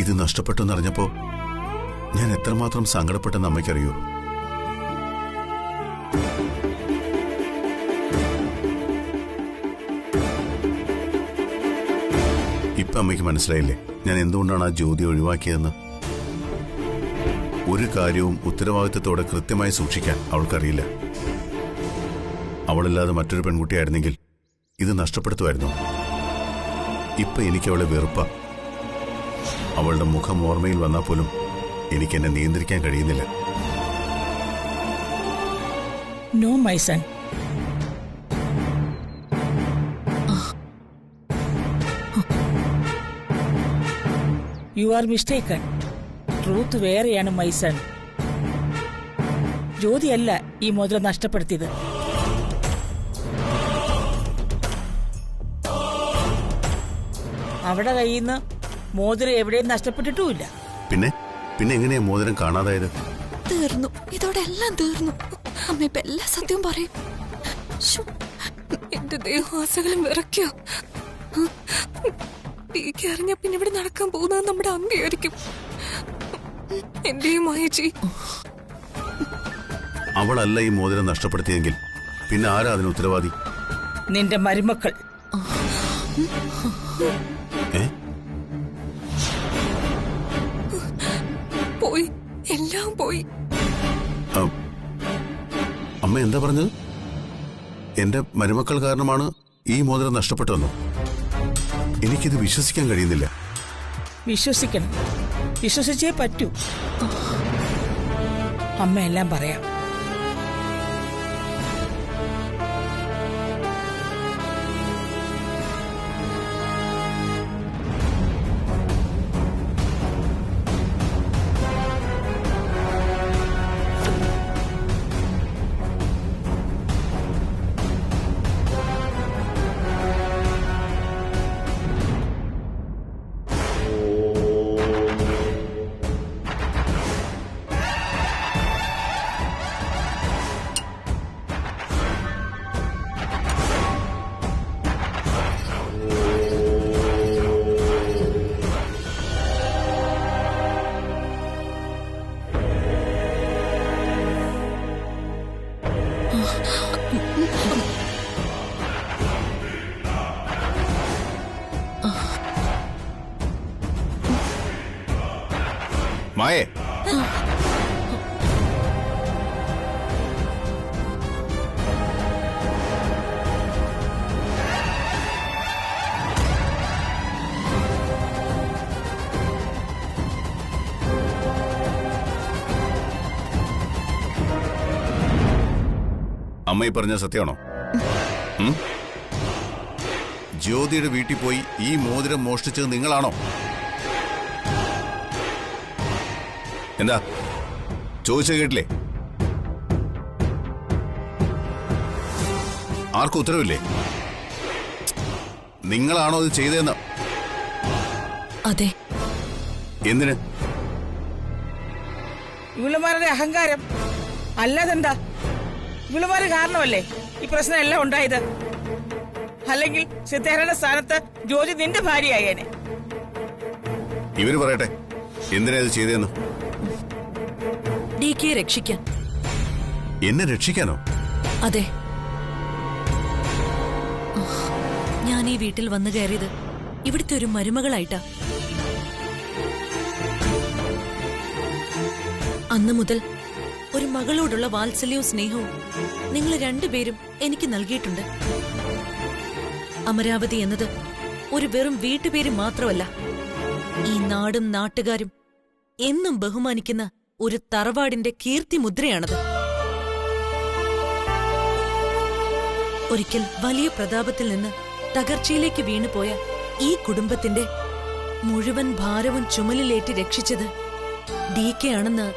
ഇത് നഷ്ടപ്പെട്ടെന്നറിഞ്ഞപ്പോ ഞാൻ എത്രമാത്രം സങ്കടപ്പെട്ടെന്ന് അമ്മയ്ക്കറിയൂ. ഇപ്പൊ അമ്മയ്ക്ക് മനസ്സിലായില്ലേ ഞാൻ എന്തുകൊണ്ടാണ് ആ ജ്യോതി ഒഴിവാക്കിയതെന്ന്? ഒരു കാര്യവും ഉത്തരവാദിത്തത്തോടെ കൃത്യമായി സൂക്ഷിക്കാൻ അവൾക്കറിയില്ല. അവളല്ലാതെ മറ്റൊരു പെൺകുട്ടിയായിരുന്നെങ്കിൽ ഇത് നഷ്ടപ്പെടുത്തുമായിരുന്നു. ഇപ്പൊ എനിക്ക് അവളെ വെറുപ്പ. അവളുടെ മുഖം ഓർമ്മയിൽ വന്നാൽ പോലും എനിക്ക് എന്നെ നിയന്ത്രിക്കാൻ കഴിയുന്നില്ല. No my son, you are mistaken. Truth വേറെയാണ് മൈ സൺ. ജ്യോതിയല്ല ഈ മോതിരം നഷ്ടപ്പെടുത്തിയത്. അവിടെ കയ്യിൽ നിന്ന് മോതിരം എവിടെയും നഷ്ടപ്പെട്ടിട്ടുമില്ല. പിന്നെ പിന്നെ എങ്ങനെയാ മോതിരം കാണാതായത്? തീർന്നു, ഇതോടെ എല്ലാം തീർന്നു. അമ്മ ഇപ്പൊ എല്ലാ സത്യവും പറയും. എന്റെ ദേഹാസകലം വിറയ്ക്കോ. ടീക്ക് അറിഞ്ഞ പിന്നെ ഇവിടെ നടക്കാൻ പോകുന്നത് നമ്മുടെ അമ്മയായിരിക്കും. എന്റെയും മായച്ചി. അവളല്ല ഈ മോതിരം നഷ്ടപ്പെടുത്തിയെങ്കിൽ പിന്നെ ആരാ അതിന് ഉത്തരവാദി? നിന്റെ മരുമക്കൾ. പോയി, എല്ലാം പോയി. അമ്മ എന്താ പറഞ്ഞത്? എന്റെ മരുമക്കൾ കാരണമാണ് ഈ മോതിരം നഷ്ടപ്പെട്ടതെന്നോ? എനിക്കിത് വിശ്വസിക്കാൻ കഴിയുന്നില്ല. വിശ്വസിക്കണം, വിശ്വസിച്ചേ പറ്റൂ. അമ്മ എല്ലാം പറയാം. മായേ, അമ്മ ഈ പറഞ്ഞ സത്യമാണോ? ജ്യോതിയുടെ വീട്ടിൽ പോയി ഈ മോതിരം മോഷ്ടിച്ചത് നിങ്ങളാണോ? എന്താ ചോദിച്ചത് കേട്ടില്ലേ? ആർക്കും ഉത്തരവില്ലേ? നിങ്ങളാണോ ഇത് ചെയ്തതെന്ന്? അതെ. എന്തിന്? ഇവളുമാരുടെ അഹങ്കാരം. അല്ലാതെന്താ? ഇവളുമാര് കാരണമല്ലേ ഈ പ്രശ്നം എല്ലാം ഉണ്ടായത്. അല്ലെങ്കിൽ സിത്താരയുടെ സ്ഥാനത്ത് ജ്യോതി നിന്റെ ഭാര്യയായേനെ. ഇവര് പറയട്ടെ എന്തിനാ ഇത് ചെയ്തതെന്ന്. ഡികെയെ രക്ഷിക്കാൻ. എന്നെ രക്ഷിക്കാനോ? അതെ. ഞാൻ ഈ വീട്ടിൽ വന്നു കയറിയത് ഇവിടുത്തെ ഒരു മരുമകളായിട്ടാ. അന്നു മുതൽ ഒരു മകളോടുള്ള വാത്സല്യവും സ്നേഹവും നിങ്ങൾ രണ്ടുപേരും എനിക്ക് നൽകിയിട്ടുണ്ട്. അമരാവതി എന്നത് ഒരു വെറും വീട്ടുപേര് മാത്രമല്ല, ഈ നാടും നാട്ടുകാരും എന്നും ബഹുമാനിക്കുന്ന ഒരു തറവാടിന്റെ കീർത്തിമുദ്രയാണത്. ഒരിക്കൽ വലിയ പ്രതാപത്തിൽ നിന്ന് തകർച്ചയിലേക്ക് വീണുപോയ ഈ കുടുംബത്തിന്റെ മുഴുവൻ ഭാരവും ചുമലിലേറ്റി രക്ഷിച്ചത് ഡികെ ആണെന്ന്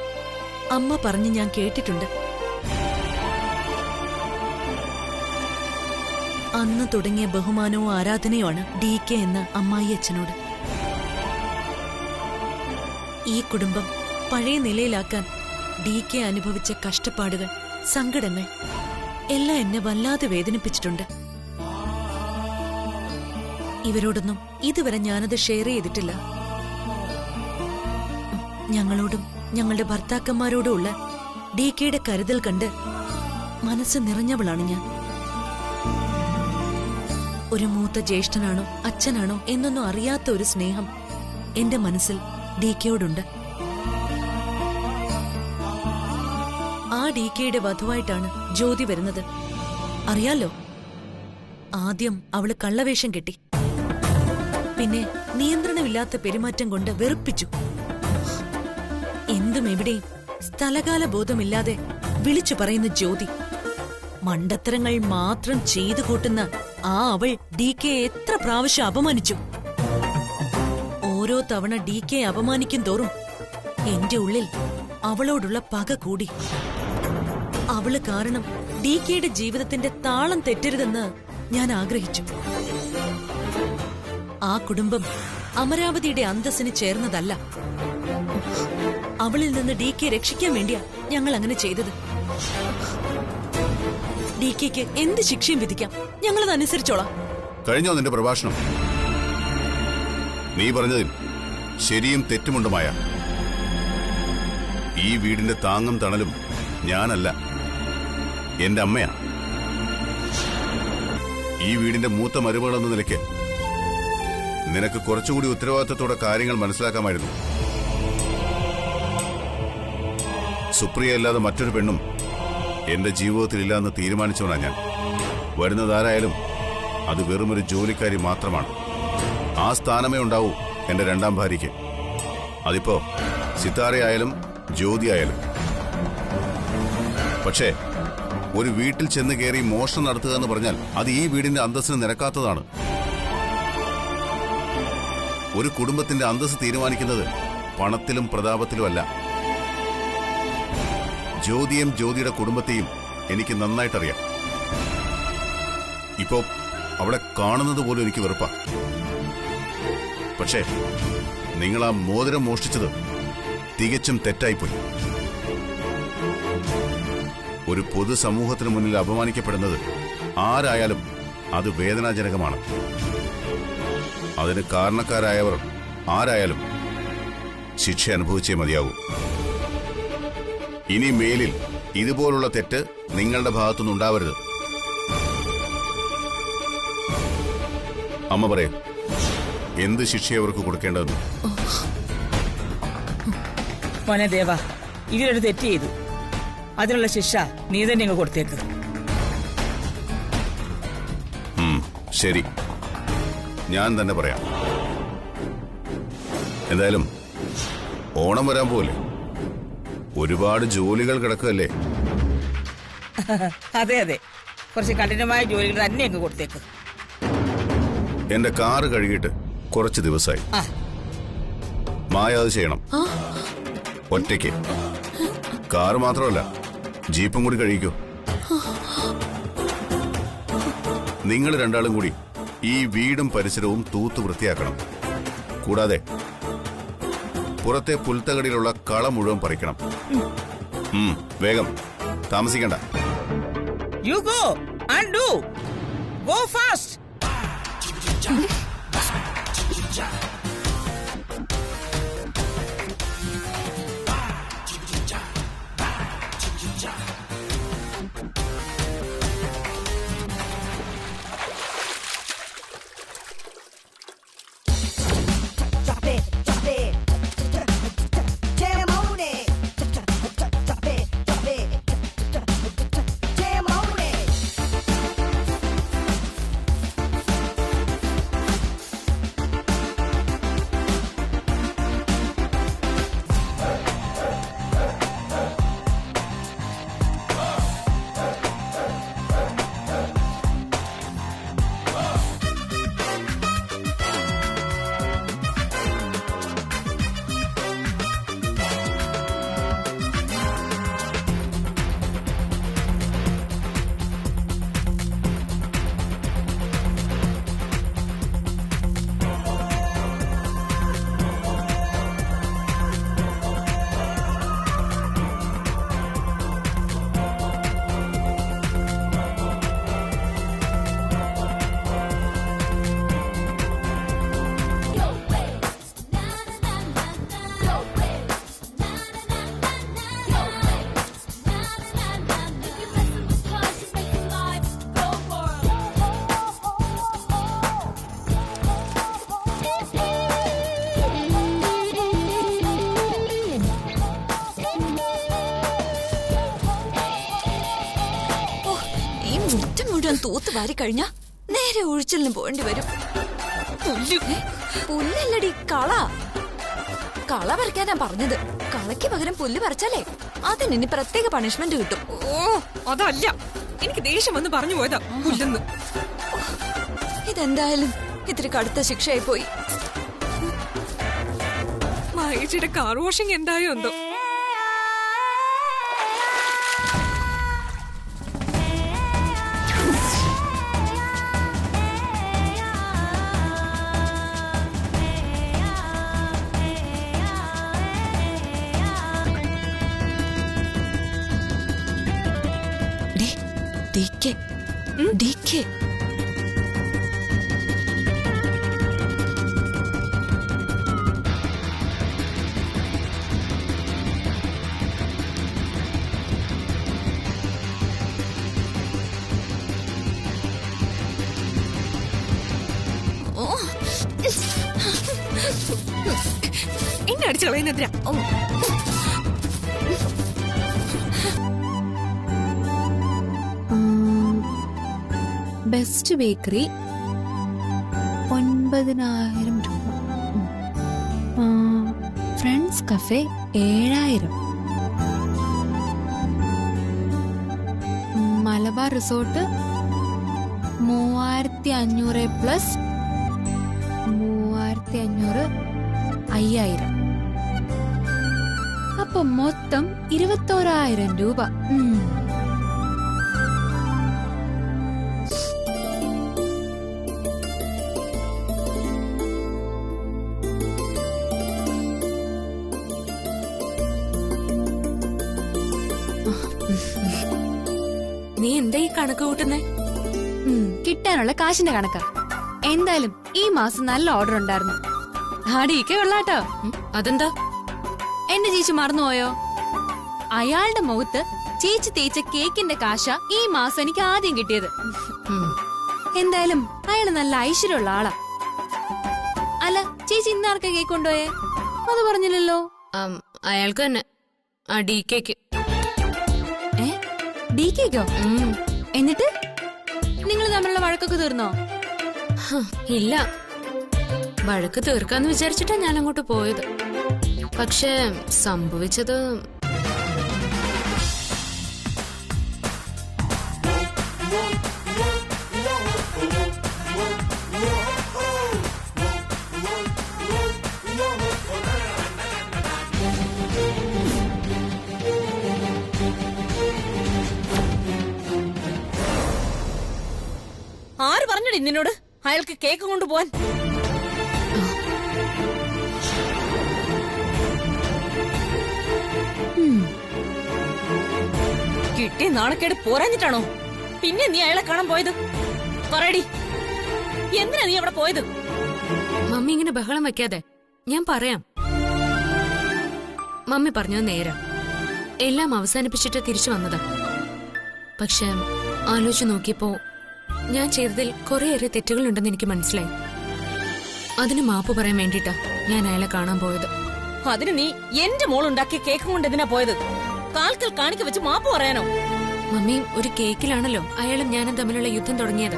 അമ്മ പറഞ്ഞ് ഞാൻ കേട്ടിട്ടുണ്ട്. അന്ന് തുടങ്ങിയ ബഹുമാനവും ആരാധനയുമാണ് ഡികെ എന്ന അമ്മായി അച്ഛനോട്. ഈ കുടുംബം പഴയ നിലയിലാക്കാൻ ഡികെ അനുഭവിച്ച കഷ്ടപ്പാടുകൾ, സങ്കടങ്ങൾ എല്ലാം എന്നെ വല്ലാതെ വേദനിപ്പിച്ചിട്ടുണ്ട്. ഇവരോടൊന്നും ഇതുവരെ ഞാനത് ഷെയർ ചെയ്തിട്ടില്ല. ഞങ്ങളോടും ഞങ്ങളുടെ ഭർത്താക്കന്മാരോടും ഉള്ള ഡി കെയുടെ കരുതൽ കണ്ട് മനസ്സ് നിറഞ്ഞവളാണ് ഞാൻ. ഒരു മൂത്ത ജ്യേഷ്ഠനാണോ അച്ഛനാണോ എന്നൊന്നും അറിയാത്ത ഒരു സ്നേഹം എന്റെ മനസ്സിൽ ഡി കെയോടുണ്ട്. ആ ഡി കെയുടെ വധുവായിട്ടാണ് ജ്യോതി വരുന്നത്. അറിയാലോ, ആദ്യം അവള് കള്ളവേഷം കെട്ടി, പിന്നെ നിയന്ത്രണമില്ലാത്ത പെരുമാറ്റം കൊണ്ട് വെറുപ്പിച്ചു. എന്തും എവിടെയും സ്ഥലകാല ബോധമില്ലാതെ വിളിച്ചു പറയുന്ന ജ്യോതി, മണ്ടത്തരങ്ങൾ മാത്രം ചെയ്തു കൂട്ടുന്ന ആ അവൾ ഡി കെ എത്ര പ്രാവശ്യം അപമാനിച്ചു. ഓരോ തവണ ഡി കെ അപമാനിക്കും തോറും എന്റെ ഉള്ളിൽ അവളോടുള്ള പക കൂടി. അവള് കാരണം ഡി കെയുടെ ജീവിതത്തിന്റെ താളം തെറ്റരുതെന്ന് ഞാൻ ആഗ്രഹിച്ചു. ആ കുടുംബം അമരാവതിയുടെ അന്തസ്സിന് ചേർന്നതല്ല. അവളിൽ നിന്ന് ഡി കെ രക്ഷിക്കാൻ വേണ്ടിയാ ഞങ്ങൾ അങ്ങനെ ചെയ്തത്. ഡി കെക്ക് എന്ത് ശിക്ഷയും വിധിക്കാം, ഞങ്ങളത് അനുസരിച്ചോളാം. കഴിഞ്ഞോ നിന്റെ പ്രഭാഷണം? നീ പറഞ്ഞതിൽ ശരിയും തെറ്റുമുണ്ട് മായ. ഈ വീടിന്റെ താങ്ങും തണലും ഞാനല്ല, എന്റെ അമ്മയാ. ഈ വീടിന്റെ മൂത്ത മരുമകളെന്ന നിലയ്ക്ക് നിനക്ക് കുറച്ചുകൂടി ഉത്തരവാദിത്തത്തോടെ കാര്യങ്ങൾ മനസ്സിലാക്കാമായിരുന്നു. സുപ്രിയ അല്ലാതെ മറ്റൊരു പെണ്ണും എന്റെ ജീവിതത്തിലില്ല എന്ന് തീരുമാനിച്ചവനാ ഞാൻ. വരുന്നതാരായാലും അത് വെറുമൊരു ജോലിക്കാരി മാത്രമാണ്. ആ സ്ഥാനമേ ഉണ്ടാവൂ എന്റെ രണ്ടാം ഭാര്യയ്ക്ക്. അതിപ്പോ സിത്താരയായാലും ജ്യോതിയായാലും. പക്ഷേ ഒരു വീട്ടിൽ ചെന്ന് കയറി മോഷണം നടത്തുക എന്ന് പറഞ്ഞാൽ അത് ഈ വീടിന്റെ അന്തസ്സിന് നിരക്കാത്തതാണ്. ഒരു കുടുംബത്തിന്റെ അന്തസ്സ് തീരുമാനിക്കുന്നത് പണത്തിലും പ്രതാപത്തിലുമല്ല. ജ്യോതിയും ജ്യോതിയുടെ കുടുംബത്തെയും എനിക്ക് നന്നായിട്ടറിയാം. ഇപ്പോ അവളെ കാണുന്നത് പോലും എനിക്ക് വെറുപ്പാ. പക്ഷേ നിങ്ങൾ ആ മോതിരം മോഷ്ടിച്ചത് തികച്ചും തെറ്റായിപ്പോയി. ഒരു പൊതുസമൂഹത്തിന് മുന്നിൽ അപമാനിക്കപ്പെടുന്നത് ആരായാലും അത് വേദനാജനകമാണ്. അതിന് കാരണക്കാരായവർ ആരായാലും ശിക്ഷ അനുഭവിച്ചേ മതിയാകൂ. ഇനി മേലിൽ ഇതുപോലുള്ള തെറ്റ് നിങ്ങളുടെ ഭാഗത്തുനിന്നുണ്ടാവരുത്. അമ്മ പറയൂ, എന്ത് ശിക്ഷ അവർക്ക് കൊടുക്കേണ്ടതെന്ന്. മോനെ ദേവ, ഇവരൊരു തെറ്റ് ചെയ്തു, അതിനുള്ള ശിക്ഷ നീ തന്നെ ഇങ്ങ് കൊടുത്തേക്ക്. ശരി, ഞാൻ തന്നെ പറയാം. എന്തായാലും ഓണം വരാൻ പോലെ ഒരുപാട് ജോലികൾ കിടക്കുകയല്ലേ? അതെ അതെ, കുറച്ച് കഠിനമായ ജോലികൾ തന്നെ അങ്ങ് കൊടുത്തേക്ക്. എന്റെ കാറ് കഴുകിയിട്ട് കുറച്ച് ദിവസമായി. മായ അത് ചെയ്യണം, ഒറ്റയ്ക്ക്. കാറ് മാത്രമല്ല, ജീപ്പും കൂടി കഴുകിക്കോ. നിങ്ങൾ രണ്ടാളും കൂടി ഈ വീടും പരിസരവും തൂത്തു വൃത്തിയാക്കണം. കൂടാതെ പുറത്തെ പുൽത്തകടിയിലുള്ള കള മുഴുവൻ പറിക്കണം. വേഗം, താമസിക്കണ്ട. You go and do. Go fast. എല്ലാം തൂത്ത് വാരി കഴിഞ്ഞാ നേരെ ഒഴിച്ചിലിന് പോകേണ്ടി വരും. പുല്ലല്ലടി, കള. കള പറിക്കാൻ ഞാൻ പറഞ്ഞത്. കളയ്ക്ക് പകരം പുല്ല് പറിച്ചാലേ അതിനി പ്രത്യേക പണിഷ്മെന്റ് കിട്ടും. ഓ അതല്ല, എനിക്ക് ദേഷ്യം വന്ന് പറഞ്ഞു പോയതാ പുല്ലെന്ന്. ഇതെന്തായാലും ഇത്തിരി കടുത്ത ശിക്ഷയായി പോയി. മഹേഷിയുടെ കാർ വാഷിംഗ് എന്തായോ എന്തോ. എന്നെ അടിച്ചു കളയുന്നതിനാ. ബെസ്റ്റ് ബേക്കറി 9,000 രൂപ. Friends cafe 7,000. Malabar resort 3,500 plus 3,500 5,000. അപ്പൊ മൊത്തം 21,000 രൂപ. നീ എന്താ ഈ കണക്ക് കൂട്ടുന്നേ? കിട്ടാനുള്ള കാശിന്റെ കണക്കാ. എന്തായാലും ഈ മാസം നല്ല ഓർഡർ ഉണ്ടായിരുന്നു. ആടിയൊക്കെ കൊള്ളാട്ടോ. അതെന്താ? എന്റെ ചേച്ചി മറന്നുപോയോ? അയാളുടെ മുഖത്ത് ചേച്ചി തേച്ച കേക്കിന്റെ കാശ ഈ മാസം എനിക്ക് ആദ്യം കിട്ടിയത്. എന്തായാലും അയാള് നല്ല ഐശ്വര്യമുള്ള ആളാ. അല്ല ചേച്ചി ഇന്നാർക്കാ കേക്ക് കൊണ്ടുപോയേ? അത് പറഞ്ഞില്ലല്ലോ. അയാൾക്ക് തന്നെ, ആ DKക്ക്. DKക്കോ? എന്നിട്ട് നിങ്ങൾ തമ്മിലുള്ള വഴക്കൊക്കെ തീർന്നോ? ഇല്ല, വഴക്ക് തീർക്കാന്ന് വിചാരിച്ചിട്ടാ ഞാൻ അങ്ങോട്ട് പോയത്. പക്ഷെ സംഭവിച്ചത് ആര് പറഞ്ഞടി നിന്നോട് അയാൾക്ക് കേക്ക് കൊണ്ടുപോവാൻ? കിട്ടിയ നാണക്കേട് പോരാഞ്ഞിട്ടാണോ പിന്നെ നീ അയാളെ കാണാൻ പോയത്? പറയടി, എന്തിനാ നീ അവിടെ പോയത്? മമ്മി ഇങ്ങനെ ബഹളം വെക്കാതെ, ഞാൻ പറയാം. മമ്മി പറഞ്ഞത് നേരാ. എല്ലാം അവസാനിപ്പിച്ചിട്ട് തിരിച്ചു വന്നതാ. പക്ഷെ ആലോചിച്ചു നോക്കിയപ്പോ ഞാൻ ചെയ്തതിൽ കുറേയേറെ തെറ്റുകളുണ്ടെന്ന് എനിക്ക് മനസ്സിലായി. അതിന് മാപ്പ് പറയാൻ വേണ്ടിട്ടാ ഞാൻ അയാളെ കാണാൻ പോയത്. അതിന് നീ എന്റെ മോളുണ്ടാക്കിയ കേക്ക് കൊണ്ട് എന്തിനാ പോയത്? കാൽക്കൽ കാണിക്ക വെച്ച് മാപ്പ് പറയാനോ? മമ്മി, ഒരു കേക്കിലാണല്ലോ അയാളും ഞാനും തമ്മിലുള്ള യുദ്ധം തുടങ്ങിയത്.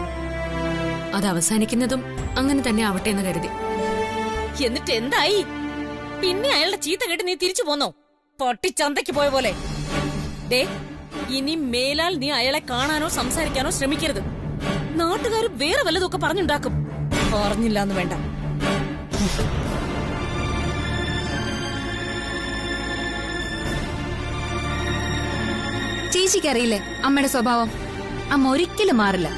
അത് അവസാനിക്കുന്നതും അങ്ങനെ തന്നെ ആവട്ടെ എന്ന് കരുതി. എന്നിട്ട് എന്തായി? പിന്നെ അയാളുടെ ചീത്ത കേട്ട് നീ തിരിച്ചു പോന്നോ? പൊട്ടിച്ചന്തയ്ക്ക് പോയ പോലെ. ദേ, ഇനി മേലാൽ നീ അയാളെ കാണാനോ സംസാരിക്കാനോ ശ്രമിക്കരുത്. നാട്ടുകാർ വേറെ വല്ലതൊക്കെ പറഞ്ഞുണ്ടാക്കും. പറഞ്ഞില്ലാന്ന് വേണ്ട. ചേച്ചിക്കറിയില്ലേ അമ്മയുടെ സ്വഭാവം? അമ്മ ഒരിക്കലും മാറില്ല.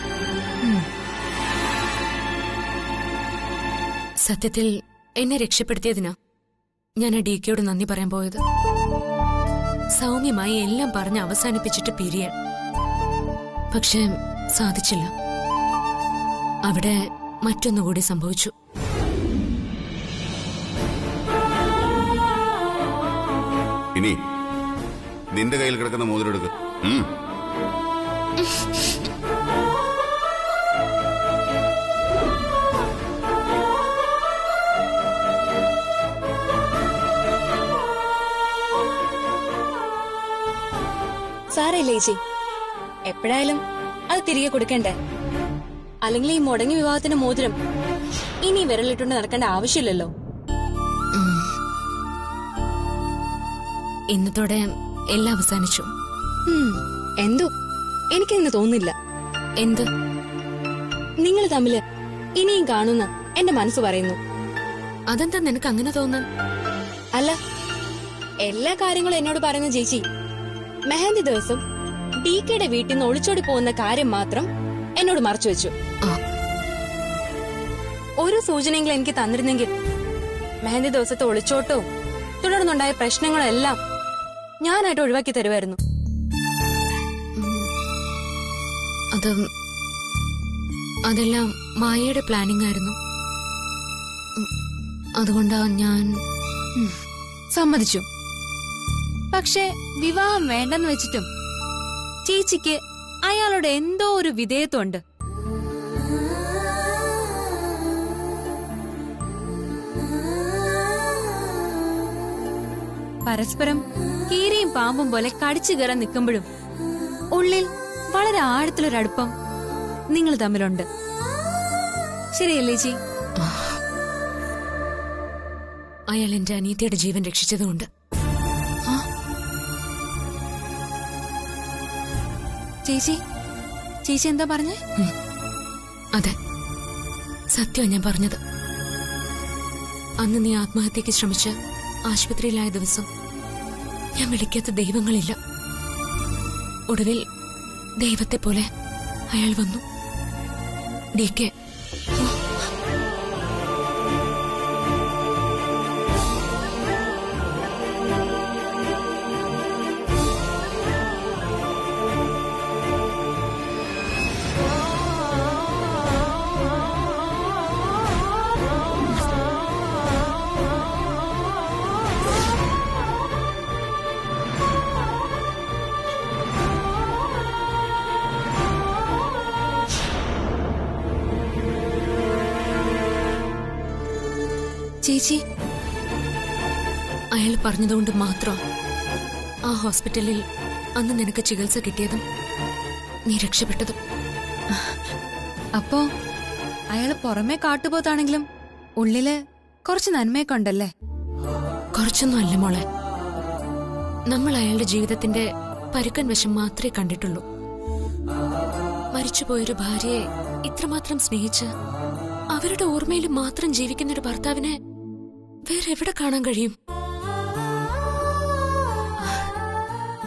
സത്യത്തിൽ എന്നെ രക്ഷപ്പെടുത്തിയതിനാ ഞാൻ ആ DKയോട് നന്ദി പറയാൻ പോയത്. സൗമ്യമായി എല്ലാം പറഞ്ഞ് അവസാനിപ്പിച്ചിട്ട് പിരിയാൻ. പക്ഷെ സാധിച്ചില്ല. അവിടെ മറ്റൊന്നുകൂടി സംഭവിച്ചു. ഇനി നിന്റെ കയ്യിൽ കിടക്കുന്ന മോതിരം എടുക്ക്. സാരയില്ല ചേച്ചി, എപ്പോഴായാലും അത് തിരികെ കൊടുക്കണ്ടേ? അല്ലെങ്കിൽ ഈ മുടങ്ങിയ വിവാഹത്തിന്റെ മോതിരം ഇനി വിരലിട്ടുകൊണ്ട് നടക്കേണ്ട ആവശ്യമില്ലല്ലോ. ഇന്നത്തോടെ എല്ലാം അവസാനിച്ചു. എന്തോ എനിക്കിങ്ങനെ തോന്നുന്നില്ല. എന്ത്? നിങ്ങൾ തമ്മില് ഇനിയും കാണുന്ന എന്റെ മനസ്സ് പറയുന്നു. അതെന്താ നിനക്ക് അങ്ങനെ തോന്നാൻ? അല്ല, എല്ലാ കാര്യങ്ങളും എന്നോട് പറയുന്ന ചേച്ചി മെഹന്തി ദിവസം DKയുടെ വീട്ടിൽ നിന്ന് ഒളിച്ചോടി പോകുന്ന കാര്യം മാത്രം എന്നോട് മറച്ചു വെച്ചു. ഒരു സൂചനയെങ്കിലും എനിക്ക് തന്നിരുന്നെങ്കിൽ മെഹന്തി ദിവസത്തെ ഒളിച്ചോട്ടവും തുടർന്നുണ്ടായ പ്രശ്നങ്ങളും എല്ലാം ഞാനായിട്ട് ഒഴിവാക്കി തരുമായിരുന്നു. അതെല്ലാം മായയുടെ പ്ലാനിംഗ് ആയിരുന്നു. അതുകൊണ്ടാ ഞാൻ സമ്മതിച്ചു. പക്ഷെ വിവാഹം വേണ്ടെന്ന് വെച്ചിട്ടും ചേച്ചിക്ക് അയാളോട് എന്തോ ഒരു വിധേയത്വമുണ്ട്. പരസ്പരം കീരിയും പാമ്പും പോലെ കടിച്ചു കയറാൻ നിൽക്കുമ്പോഴും ഉള്ളിൽ വളരെ ആഴത്തിലൊരടുപ്പം നിങ്ങൾ തമ്മിലുണ്ട്. ശരിയല്ലേ ചേച്ചി? അയാൾ എന്റെ അനിയത്തിയുടെ ജീവൻ രക്ഷിച്ചതുകൊണ്ട്. ചേച്ചി എന്താ പറഞ്ഞേ? അതെ, സത്യം ഞാൻ പറഞ്ഞത്. അന്ന് നീ ആത്മഹത്യക്ക് ശ്രമിച്ച് ആശുപത്രിയിലായ ദിവസം ഞാൻ വിളിക്കാത്ത ദൈവങ്ങളില്ല. ഒടുവിൽ ദൈവത്തെ പോലെ അയാൾ വന്നു. DK. ചേച്ചി, അയാൾ പറഞ്ഞതുകൊണ്ട് മാത്രം ആ ഹോസ്പിറ്റലിൽ അന്ന് നിനക്ക് ചികിത്സ കിട്ടിയതും നീ രക്ഷപ്പെട്ടതും. അപ്പോ അയാള് പുറമെ കാട്ടുപോത്താണെങ്കിലും ഉള്ളില് കുറച്ച് നന്മയൊക്കെ ഉണ്ടല്ലേ? കുറച്ചൊന്നും അല്ല മോളെ. നമ്മൾ അയാളുടെ ജീവിതത്തിന്റെ പരുക്കൻ വശം മാത്രമേ കണ്ടിട്ടുള്ളൂ. മരിച്ചുപോയൊരു ഭാര്യയെ ഇത്രമാത്രം സ്നേഹിച്ച് അവരുടെ ഓർമ്മയിൽ മാത്രം ജീവിക്കുന്ന ഒരു ഭർത്താവിനെ വേറെ എവിടെ കാണാൻ കഴിയും?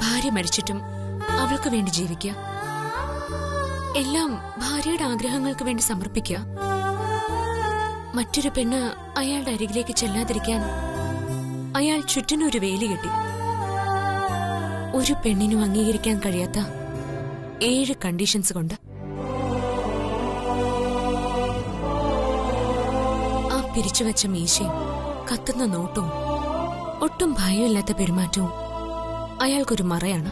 ഭാര്യ മരിച്ചിട്ടും അവൾക്ക് വേണ്ടി ജീവിക്കുക, എല്ലാം ഭാര്യയുടെ ആഗ്രഹങ്ങൾക്ക് വേണ്ടി സമർപ്പിക്കുക. മറ്റൊരു പെണ്ണ് അയാളുടെ അരികിലേക്ക് ചെല്ലാതിരിക്കാൻ അയാൾ ചുറ്റിനൊരു വേലി കെട്ടി. ഒരു പെണ്ണിനും അംഗീകരിക്കാൻ കഴിയാത്ത 7 കണ്ടീഷൻസ് കൊണ്ട്. ആ പിരിച്ചുവെച്ച മീശയും കത്തുന്ന നോട്ടവും ഒട്ടും ഭയമില്ലാത്ത പെരുമാറ്റവും അയാൾക്കൊരു മറയാണ്.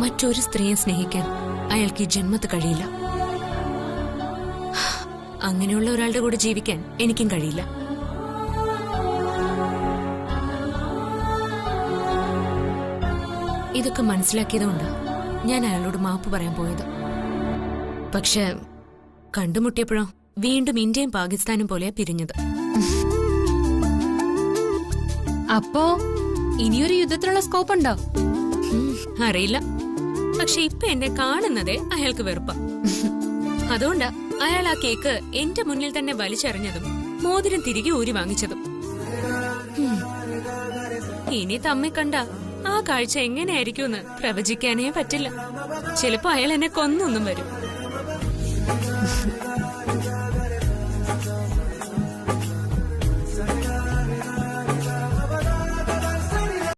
മറ്റൊരു സ്ത്രീയെ സ്നേഹിക്കാൻ അയാൾക്ക് ഈ ജന്മത്ത് കഴിയില്ല. അങ്ങനെയുള്ള ഒരാളുടെ കൂടെ ജീവിക്കാൻ എനിക്കും കഴിയില്ല. ഇതൊക്കെ മനസ്സിലാക്കിയതുകൊണ്ട് ഞാൻ അയാളോട് മാപ്പ് പറയാൻ പോയത്. പക്ഷെ കണ്ടുമുട്ടിയപ്പോഴോ വീണ്ടും ഇന്ത്യയും പാകിസ്ഥാനും പോലെ പിരിഞ്ഞത്. അപ്പോ ഇനിയൊരു യുദ്ധത്തിനുള്ള സ്കോപ്പ് ഉണ്ടോ? അറിയില്ല. പക്ഷെ ഇപ്പൊ എന്നെ കാണുന്നതേ അയാൾക്ക് വെറുപ്പ. അതുകൊണ്ടാ അയാൾ ആ കേക്ക് എന്റെ മുന്നിൽ തന്നെ വലിച്ചെറിഞ്ഞതും മോതിരം തിരികെ ഊരി വാങ്ങിച്ചതും. ഇനി തമ്മി കണ്ട ആ കാഴ്ച എങ്ങനെയായിരിക്കുമെന്ന് പ്രവചിക്കാനേ പറ്റില്ല. ചിലപ്പോ അയാൾ എന്നെ കൊന്നൊന്നും വരും.